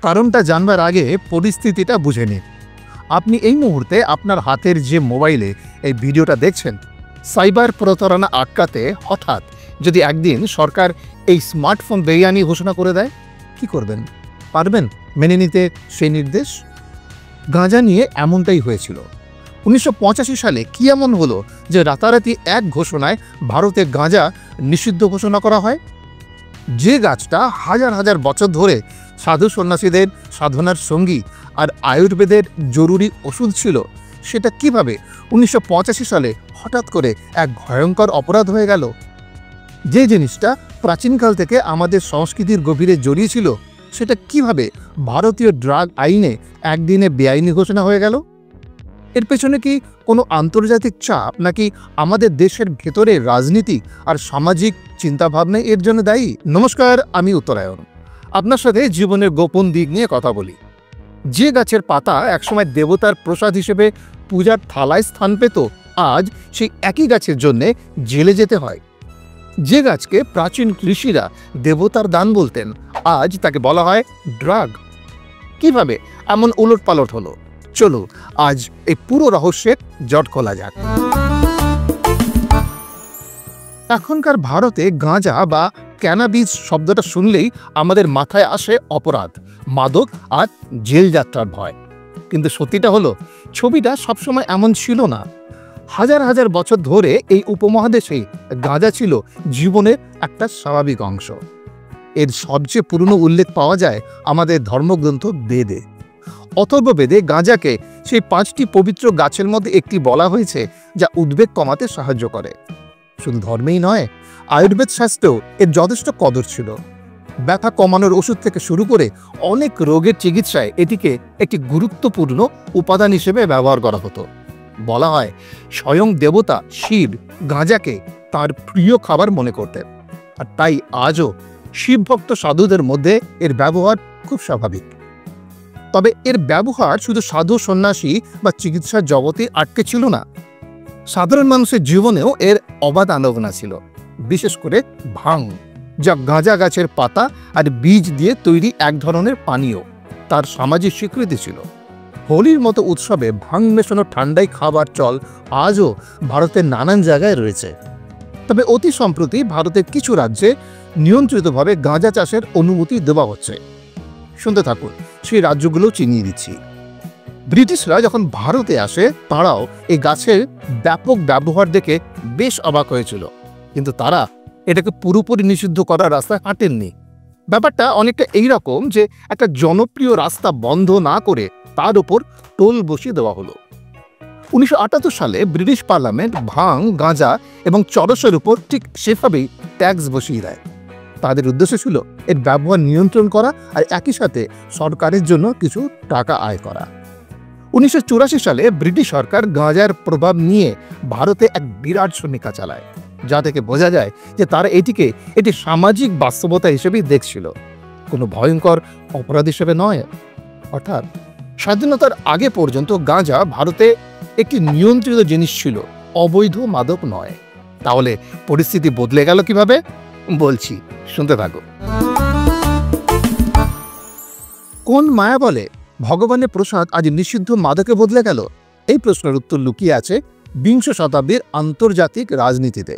কারণটা জানবার আগে পরিস্থিতিটা বুঝে নিন। আপনি এই মুহূর্তে আপনার হাতের যে মোবাইলে এই ভিডিওটা দেখছেন, সাইবার প্রতারণা আটকাতে হঠাৎ যদি একদিন সরকার এই স্মার্টফোন বেআইনি ঘোষণা করে দেয়, কি করবেন? পারবেন মেনে নিতে সেই নির্দেশ? গাঁজা নিয়ে এমনটাই হয়েছিল। 1985 সালে কি এমন হলো যে রাতারাতি এক ঘোষণায় ভারতে গাঁজা নিষিদ্ধ ঘোষণা করা হয়? যে গাছটা হাজার হাজার বছর ধরে সাধু সন্ন্যাসীদের সাধনার সঙ্গী আর আয়ুর্বেদের জরুরি ওষুধ ছিল, সেটা কিভাবে 1985 সালে হঠাৎ করে এক ভয়ঙ্কর অপরাধ হয়ে গেল? যে জিনিসটা প্রাচীনকাল থেকে আমাদের সংস্কৃতির গভীরে জড়িয়ে ছিল, সেটা কিভাবে ভারতীয় ড্রাগ আইনে একদিনে বেআইনি ঘোষণা হয়ে গেল? এর পেছনে কি কোনো আন্তর্জাতিক চাপ, নাকি আমাদের দেশের ভেতরে রাজনীতি আর সামাজিক চিন্তাভাবনা এর জন্য দায়ী? নমস্কার, আমি উত্তরায়ণ। আপনার সাথে জীবনের গোপন দিক নিয়ে কথা বলি। যে গাছের পাতা একসময় দেবতার প্রসাদ হিসেবে পূজার থালায় স্থান পেত, আজ সেই একই গাছের জন্যে জেলে যেতে হয়। যে গাছকে প্রাচীন ঋষিরা দেবতার দান বলতেন, আজ তাকে বলা হয় ড্রাগ। কিভাবে এমন উলটপালট হলো? চলো আজ এই পুরো রহস্যের জট খোলা যাক। এখনকার ভারতে গাঁজা বা ক্যানাবিস শব্দটা শুনলেই আমাদের মাথায় আসে অপরাধ, মাদক আর জেল যাত্রার ভয়। কিন্তু সত্যিটা হলো, ছবিটা সবসময় এমন ছিল না। হাজার হাজার বছর ধরে এই উপমহাদেশে গাঁজা ছিল জীবনের একটা স্বাভাবিক অংশ। এর সবচেয়ে পুরনো উল্লেখ পাওয়া যায় আমাদের ধর্মগ্রন্থ বেদে। অথর্ববেদে গাঁজাকে সেই 5টি পবিত্র গাছের মধ্যে একটি বলা হয়েছে, যা উদ্বেগ কমাতে সাহায্য করে। শুধু ধর্মেই নয়, আয়ুর্বেদ শাস্ত্রেও এর যথেষ্ট কদর ছিল। ব্যথা কমানোর ওষুধ থেকে শুরু করে অনেক রোগের চিকিৎসায় এটিকে একটি গুরুত্বপূর্ণ উপাদান হিসেবে ব্যবহার করা হতো। বলা হয় স্বয়ং দেবতা শিব গাঁজাকে তার প্রিয় খাবার মনে করতেন, আর তাই আজও শিবভক্ত সাধুদের মধ্যে এর ব্যবহার খুব স্বাভাবিক। তবে এর ব্যবহার শুধু সাধু সন্ন্যাসী বা চিকিৎসার জগতে আটকে ছিল না। সাধারণ মানুষের জীবনেও এর অবাধ আনাগোনা ছিল। বিশেষ করে ভাং, যা গাঁজা গাছের পাতা আর বীজ দিয়ে তৈরি এক ধরনের পানীয়, তার সামাজিক স্বীকৃতি ছিল। হোলির মতো উৎসবে ভাং মেশানো ঠান্ডাই খাবার চল আজও ভারতের নানান জায়গায় রয়েছে। তবে অতি সম্প্রতি ভারতের কিছু রাজ্যে নিয়ন্ত্রিতভাবে গাঁজা চাষের অনুমতি দেওয়া হচ্ছে। শুনতে থাকুন, সেই রাজ্যগুলো চিনিয়ে দিচ্ছি। ব্রিটিশরা যখন ভারতে আসে, তারাও এই গাছের ব্যাপক ব্যবহার দেখে বেশ অবাক হয়েছিল, কিন্তু তারা এটাকে পুরোপুরি নিষিদ্ধ করার রাস্তায় হাঁটেননি। ব্যাপারটা অনেকটা এইরকম যে একটা জনপ্রিয় রাস্তা বন্ধ না করে তার উপর টোল বসিয়ে দেওয়া হলো। 1978 সালে ব্রিটিশ পার্লামেন্ট ভাং, গাঁজা এবং চরসের উপর ঠিক সেভাবেই ট্যাক্স বসিয়ে দেয়। তাদের উদ্দেশ্য ছিল এর ব্যবহার নিয়ন্ত্রণ করা আর একই সাথে সরকারের জন্য কিছু টাকা আয় করা। 1984 সালে ব্রিটিশ সরকার গাঁজার প্রভাব নিয়ে ভারতে এক বিরাট সমীক্ষা চালায়, যা থেকে বোঝা যায় যে তারা এটি সামাজিক বাস্তবতা হিসেবেই দেখছিল, কোনো ভয়ঙ্কর অপরাধ হিসেবে নয়। অর্থাৎ স্বাধীনতার আগে পর্যন্ত গাঁজা ভারতে একটি নিয়ন্ত্রিত জিনিস ছিল, অবৈধ মাদক নয়। তাহলে পরিস্থিতি বদলে গেল কিভাবে? বলছি, শুনতে থাকো। কোন মায়া বলে ভগবানের প্রসাদ আজ নিষিদ্ধ মাদকে বদলে গেল? এই প্রশ্নের উত্তর লুকিয়ে আছে বিংশ শতাব্দীর আন্তর্জাতিক রাজনীতিতে।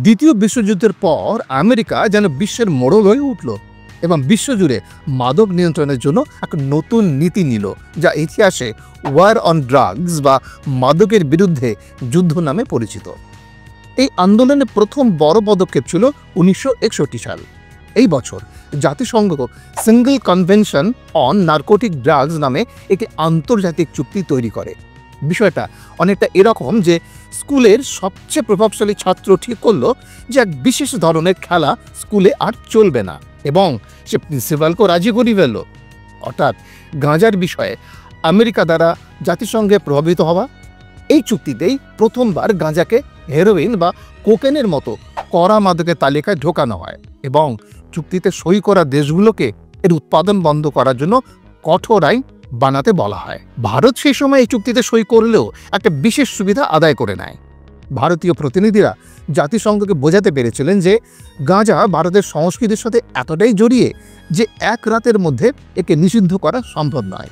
দ্বিতীয় বিশ্বযুদ্ধের পর আমেরিকা যেন বিশ্বের মোড়ল হয়ে উঠল এবং বিশ্বজুড়ে মাদক নিয়ন্ত্রণের জন্য এক নতুন নীতি নিল, যা ইতিহাসে ওয়ার অন ড্রাগস বা মাদকের বিরুদ্ধে যুদ্ধ নামে পরিচিত। এই আন্দোলনের প্রথম বড় পদক্ষেপ ছিল 1961 সাল। এই বছর জাতিসংঘ single convention on narcotic drugs নামে একটি আন্তর্জাতিক চুক্তি তৈরি করে। বিষয়টা অনেকটা এরকম যে স্কুলের সবচেয়ে প্রভাবশালী ছাত্র ঠিক করলো যে এক বিশেষ ধরনের খেলা স্কুলে আর চলবে না, এবং সে প্রিন্সিপালকেও রাজি করিয়ে ফেলল। অর্থাৎ গাঁজার বিষয়ে আমেরিকা দ্বারা জাতিসংঘে প্রভাবিত হওয়া। এই চুক্তিতেই প্রথমবার গাঁজাকে হেরোইন বা কোকেনের মতো কড়া মাদকের তালিকায় ঢোকানো হয় এবং চুক্তিতে সই করা দেশগুলোকে এর উৎপাদন বন্ধ করার জন্য কঠোর আইন বানাতে বলা হয়। ভারত সেই সময় এই চুক্তিতে সই করলেও একটা বিশেষ সুবিধা আদায় করে নেয়। ভারতীয় প্রতিনিধিরা জাতিসংঘকে বোঝাতে পেরেছিলেন যে গাঁজা ভারতের সংস্কৃতির সাথে এতটাই জড়িয়ে যে এক রাতের মধ্যে একে নিষিদ্ধ করা সম্ভব নয়।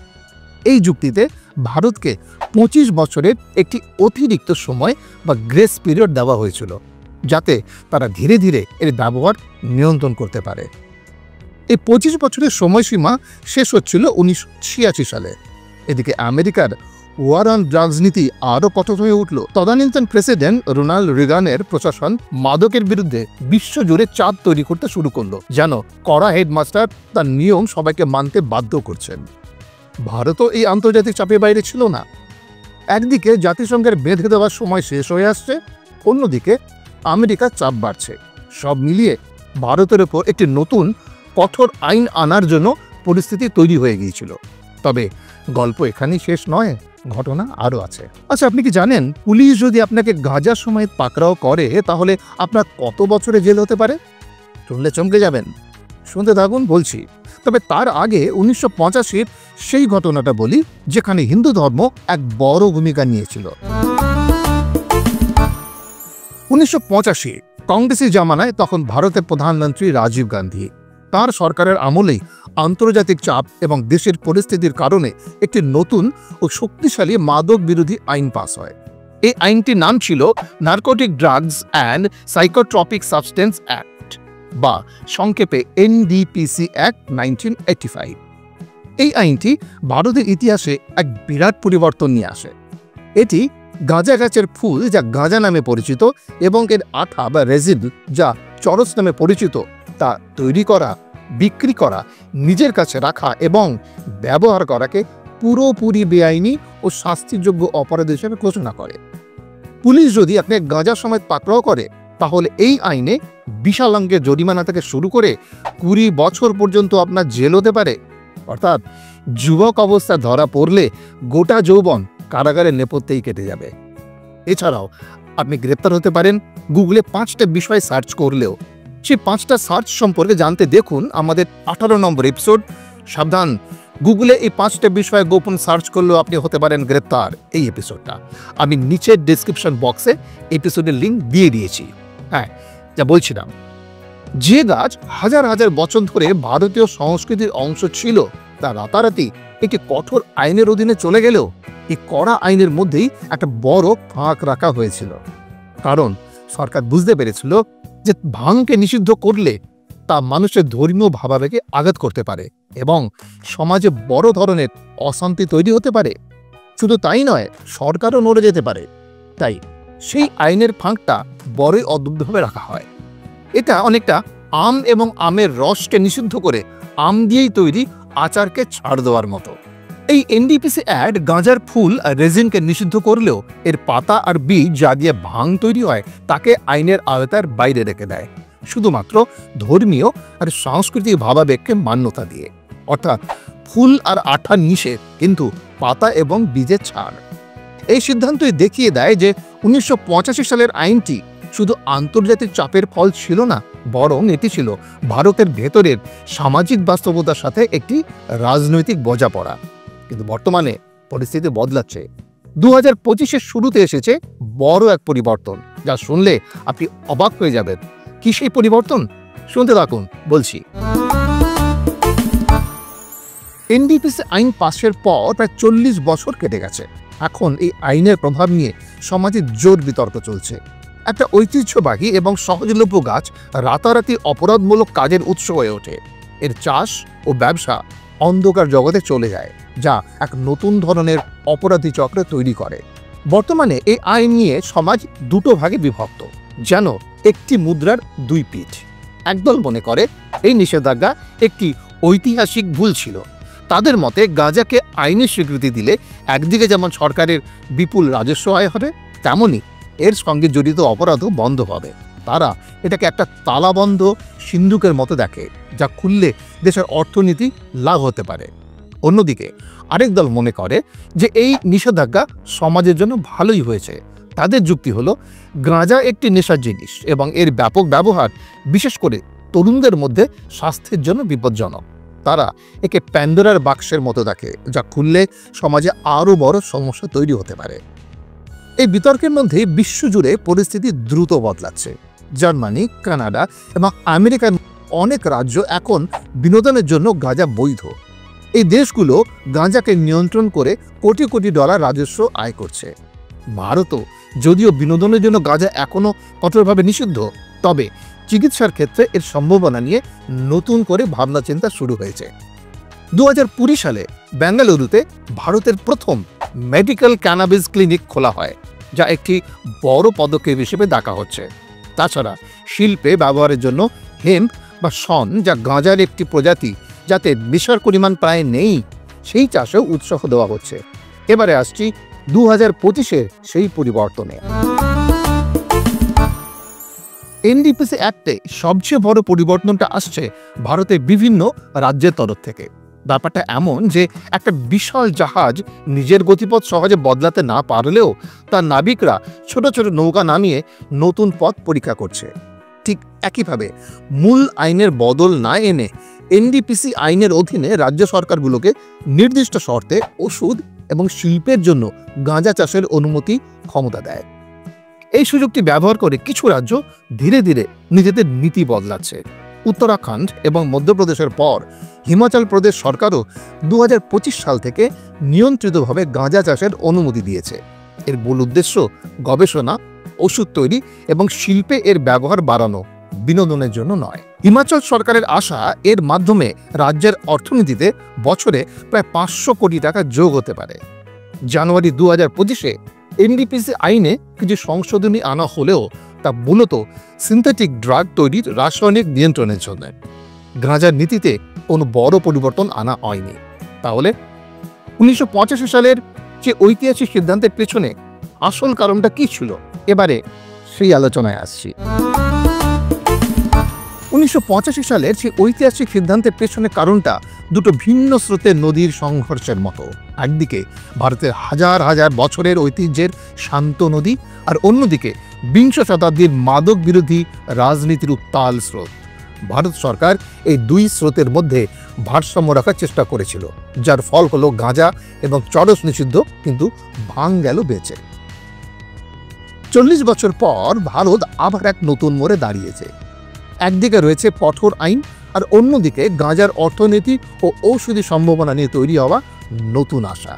এই যুক্তিতে ভারতকে 25 বছরের একটি অতিরিক্ত সময় বা গ্রেস পিরিয়ড দেওয়া হয়েছিল, যাতে তারা ধীরে ধীরে এর ব্যবহার নিয়ন্ত্রণ করতে পারে। এই 25 বছরের সময়সীমা শেষ হচ্ছিল 1986 সালে। এদিকে আমেরিকার ওয়ার অন ড্রাগস নীতি আরও কঠোর হয়ে উঠল। তদানীন্তন প্রেসিডেন্ট রোনাল্ড রিগানের প্রশাসন মাদকের বিরুদ্ধে বিশ্বজুড়ে চাপ তৈরি করতে শুরু করলো, যেন কড়া হেডমাস্টার তার নিয়ম সবাইকে মানতে বাধ্য করছেন। ভারতও এই আন্তর্জাতিক চাপের বাইরে ছিল না। একদিকে জাতিসংঘের বেঁধে দেওয়ার সময় শেষ হয়ে আসছে, অন্যদিকে আমেরিকার চাপ বাড়ছে। সব মিলিয়ে ভারতের ওপর একটি নতুন কঠোর আইন আনার জন্য পরিস্থিতি তৈরি হয়ে গিয়েছিল। তবে গল্প এখানেই শেষ নয়, ঘটনা আরও আছে। আচ্ছা, আপনি কি জানেন পুলিশ যদি আপনাকে গাঁজার সময় পাকড়াও করে তাহলে আপনার কত বছরে জেল হতে পারে? শুনলে চমকে যাবেন। শুনতে থাকুন, বলছি। তবে তার আগে 1985-র সেই ঘটনাটা বলি, যেখানে হিন্দু ধর্ম এক বড় ভূমিকা নিয়েছিল। 1985 কংগ্রেসি জামানায় তখন ভারতের প্রধানমন্ত্রী রাজীব গান্ধী। তার সরকারের আমলেই আন্তর্জাতিক চাপ এবং দেশের পরিস্থিতির কারণে একটি নতুন ও শক্তিশালী মাদক বিরোধী আইন পাস হয়। এই আইনটির নাম ছিল narcotic drugs and psychotropic substance act, বা সংক্ষেপে এনডিপিসি অ্যাক্ট 1985। এই আইনটি ভারতের ইতিহাসে এক বিরাট পরিবর্তন নিয়ে আসে। এটি গাঁজা গাছের ফুল, যা গাঁজা নামে পরিচিত, এবং এর আঠা বা রেজিন, যা চরস নামে পরিচিত, তা তৈরি করা, বিক্রি করা, নিজের কাছে রাখা এবং ব্যবহার করাকে পুরোপুরি বেআইনি ও শাস্তিযোগ্য অপরাধ হিসেবে ঘোষণা করে। পুলিশ যদি আপনাকে গাঁজার সময় পাকড়াও করে, তাহলে এই আইনে বিশাল অঙ্কের জরিমানা থেকে শুরু করে 20 বছর পর্যন্ত আপনার জেল হতে পারে। অর্থাৎ যুবক অবস্থায় ধরা পড়লে গোটা যৌবন কারাগারের নেপথ্যেই কেটে যাবে। এছাড়াও আপনি গ্রেপ্তার হতে পারেন গুগলে 5টা বিষয় সার্চ করলেও। সেই 5টা সার্চ সম্পর্কে জানতে দেখুন আমাদের 18 নম্বর এপিসোড। সাবধান, গুগলে এই 5টা বিষয়ে গোপন সার্চ করলেও আপনি হতে পারেন গ্রেপ্তার। এই এপিসোডটা আমি নিচের ডেসক্রিপশন বক্সে এপিসোডের লিঙ্ক দিয়ে দিয়েছি। হ্যাঁ, যা বলছিলাম, যে গাছ হাজার হাজার বছর ধরে ভারতীয় সংস্কৃতির অংশ ছিল, তা রাতারাতি একটি কঠোর আইনের অধীনে চলে গেলেও এই কড়া আইনের মধ্যেই একটা বড় ফাঁক রাখা হয়েছিল। কারণ সরকার বুঝতে পেরেছিল যে ভাঙকে নিষিদ্ধ করলে তা মানুষের ধর্মীয় ভাবাবেগে আঘাত করতে পারে এবং সমাজে বড় ধরনের অশান্তি তৈরি হতে পারে। শুধু তাই নয়, সরকারও নড়ে যেতে পারে। তাই সেই আইনের ফাঁকটা বড়ই অদ্ভুতভাবে রাখা হয়। এটা অনেকটা আম এবং আমের রসকে নিষিদ্ধ করে আম দিয়েই তৈরি আচারকে ছাড় দেওয়ার মতো। এই এনডিপিসি অ্যাক্ট গাঁজার ফুল আর রেজিনকে নিষিদ্ধ করলেও এর পাতা আর বীজ যা দিয়ে ভাঙ তৈরি হয় তাকে আইনের আওতার বাইরে রেখে দেয়, শুধুমাত্র ধর্মীয় আর সাংস্কৃতিক ভাবাবেগকে মান্যতা দিয়ে। অর্থাৎ ফুল আর আঠার নিষেধ, কিন্তু পাতা এবং বীজের ছাড়। এই সিদ্ধান্তই দেখিয়ে দেয় যে 1985 সালের আইনটি শুধু আন্তর্জাতিক চাপের ফল ছিল না, বরং এটি ছিল ভারতের ভেতরের সামাজিক বাস্তবতার সাথে একটি রাজনৈতিক বোঝাপড়া। কিন্তু বর্তমানে পরিস্থিতি বদলাচ্ছে। 2025-এর শুরুতে এসেছে বড় এক পরিবর্তন, যা শুনলে আপনি অবাক হয়ে যাবেন। কি সেই পরিবর্তন? শুনতে থাকুন, বলছি। এনডিপিসি আইন পাশের পর প্রায় 40 বছর কেটে গেছে। এখন এই আইনের প্রভাব নিয়ে সমাজে জোর বিতর্ক চলছে। একটা ঐতিহ্যবাহী এবং সহজলভ্য গাছ রাতারাতি অপরাধমূলক কাজের উৎস হয়ে ওঠে। এর চাষ ও ব্যবসা অন্ধকার জগতে চলে যায়, যা এক নতুন ধরনের অপরাধী চক্র তৈরি করে। বর্তমানে এই আইন নিয়ে সমাজ দুটো ভাগে বিভক্ত, যেন একটি মুদ্রার দুই পিঠ। একদল মনে করে এই নিষেধাজ্ঞা একটি ঐতিহাসিক ভুল ছিল। তাদের মতে গাঁজাকে আইনের স্বীকৃতি দিলে একদিকে যেমন সরকারের বিপুল রাজস্ব আয় হবে, তেমনি এর সঙ্গে জড়িত অপরাধও বন্ধ হবে। তারা এটাকে একটা তালাবন্ধ সিন্ধুকের মতো দেখে, যা খুললে দেশের অর্থনীতি লাভ হতে পারে। অন্যদিকে আরেক দল মনে করে যে এই নিষেধাজ্ঞা সমাজের জন্য ভালোই হয়েছে। তাদের যুক্তি হলো, গাঁজা একটি নেশার জিনিস এবং এর ব্যাপক ব্যবহার বিশেষ করে তরুণদের মধ্যে স্বাস্থ্যের জন্য বিপজ্জনক। তারা একে প্যান্ডোরার বাক্সের মতো দেখে, যা খুললে সমাজে আরও বড় সমস্যা তৈরি হতে পারে। এই বিতর্কের মধ্যে বিশ্বজুড়ে পরিস্থিতি দ্রুত বদলাচ্ছে। জার্মানি, কানাডা এবং আমেরিকার অনেক রাজ্য এখন বিনোদনের জন্য গাঁজা বৈধ। এই দেশগুলো গাঁজাকে নিয়ন্ত্রণ করে কোটি কোটি ডলার রাজস্ব আয় করছে। ভারতও যদিও বিনোদনের জন্য গাঁজা এখনও কঠোরভাবে নিষিদ্ধ, তবে চিকিৎসার ক্ষেত্রে এর সম্ভাবনা নিয়ে নতুন করে ভাবনা চিন্তা শুরু হয়েছে। 2020 সালে বেঙ্গালুরুতে ভারতের প্রথম মেডিকেল ক্যানাবিস ক্লিনিক খোলা হয়, যা একটি বড় পদক্ষেপ হিসেবে দেখা হচ্ছে। তাছাড়া শিল্পে ব্যবহারের জন্য হেম্প বা শন, যা গাঁজার একটি প্রজাতি যাতে নেশার পরিমাণ প্রায় নেই, সেই চাষেও উৎসাহ দেওয়া হচ্ছে। এবারে আসছি 2025-এর সেই পরিবর্তনে। এনডিপিসি অ্যাক্টে সবচেয়ে বড় পরিবর্তনটা আসছে ভারতের বিভিন্ন রাজ্যের তরফ থেকে। ব্যাপারটা এমন যে একটা বিশাল জাহাজ নিজের গতিপথ সহজে বদলাতে না পারলেও তার নাবিকরা ছোট ছোট নৌকা নামিয়ে নতুন পথ পরীক্ষা করছে। ঠিক একইভাবে মূল আইনের বদল না এনে এনডিপিসি আইনের অধীনে রাজ্য সরকারগুলোকে নির্দিষ্ট শর্তে ওষুধ এবং শিল্পের জন্য গাঁজা চাষের অনুমতি ক্ষমতা দেয়। এই সুযোগটি ব্যবহার করে কিছু রাজ্য ধীরে ধীরে নিজেদের নীতি বদলাচ্ছে। উত্তরাখণ্ড এবং মধ্যপ্রদেশের পর হিমাচল প্রদেশ সরকারও 2025 সাল থেকে নিয়ন্ত্রিতভাবে গাঁজা চাষের অনুমতি দিয়েছে। এর মূল উদ্দেশ্য গবেষণা, ওষুধ তৈরি এবং শিল্পে এর ব্যবহার বাড়ানো, বিনোদনের জন্য নয়। হিমাচল সরকারের আশা এর মাধ্যমে রাজ্যের অর্থনীতিতে বছরে প্রায় 500 কোটি টাকা যোগ হতে পারে। জানুয়ারি 2025-এ এনডিপিসি আইনে কিছু সংশোধনী আনা হলেও তা মূলত সিনথেটিক ড্রাগ তৈরির রাসায়নিক নিয়ন্ত্রণের জন্য। গাঁজার নীতিতে কোনো বড় পরিবর্তন আনা হয়নি। তাহলে 1985 সালের যে ঐতিহাসিক সিদ্ধান্তের পেছনে আসল কারণটা কি ছিল, এবারে সেই আলোচনায় আসছি। 1985 সালের সেই ঐতিহাসিক সিদ্ধান্তের পেছনে কারণটা দুটো ভিন্ন স্রোতের নদীর সংঘর্ষের মতো। একদিকে ভারতের হাজার হাজার বছরের ঐতিহ্যের শান্ত নদী, আর অন্যদিকে 20 শতাব্দীর মাদক বিরোধী রাজনীতির উত্তাল স্রোত। ভারত সরকার এই দুই স্রোতের মধ্যে ভারসাম্য রাখার চেষ্টা করেছিল, যার ফল হলো গাঁজা এবং চরস নিষিদ্ধ, কিন্তু ভাঙ গেল বেঁচে। 40 বছর পর ভারত আবার এক নতুন মোড়ে দাঁড়িয়েছে। একদিকে রয়েছে কঠোর আইন, আর অন্যদিকে গাঁজার অর্থনীতি ও ঔষধি সম্ভাবনা নিয়ে তৈরি হওয়া নতুন আশা।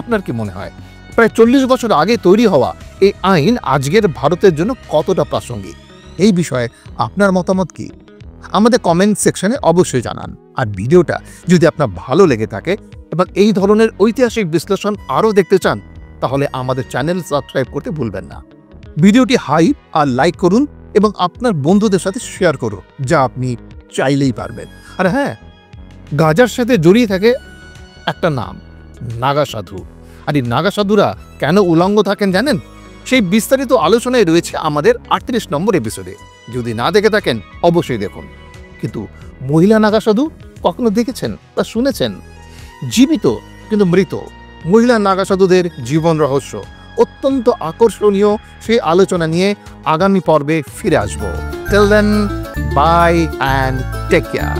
আপনার কি মনে হয় প্রায় 40 বছর আগে তৈরি হওয়া এই আইন আজকের ভারতের জন্য কতটা প্রাসঙ্গিক? এই বিষয়ে আপনার মতামত কি? আমাদের কমেন্ট সেকশনে অবশ্যই জানান। আর ভিডিওটা যদি আপনার ভালো লেগে থাকে এবং এই ধরনের ঐতিহাসিক বিশ্লেষণ আরও দেখতে চান, তাহলে আমাদের চ্যানেল সাবস্ক্রাইব করতে ভুলবেন না। ভিডিওটি হাইপ আর লাইক করুন এবং আপনার বন্ধুদের সাথে শেয়ার করুন, যা আপনি চাইলেই পারবেন। আর হ্যাঁ, গাঁজার সাথে জড়িয়ে থাকে একটা নাম, নাগা সাধু। আর এই নাগা সাধুরা কেন উলঙ্গ থাকেন জানেন? সেই বিস্তারিত আলোচনায় রয়েছে আমাদের 38 নম্বর এপিসোডে। যদি না দেখে থাকেন অবশ্যই দেখুন। কিন্তু মহিলা নাগা সাধু কখনো দেখেছেন বা শুনেছেন? জীবিত কিন্তু মৃত মহিলা নাগা সাধুদের জীবন রহস্য অত্যন্ত আকর্ষণীয়। সেই আলোচনা নিয়ে আগামী পর্বে ফিরে আসবো। Till then, bye and take care.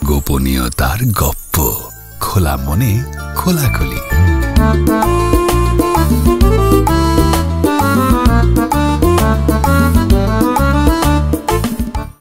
গোপনীয়তার গপ্প, খোলা মনে খোলাখুলি।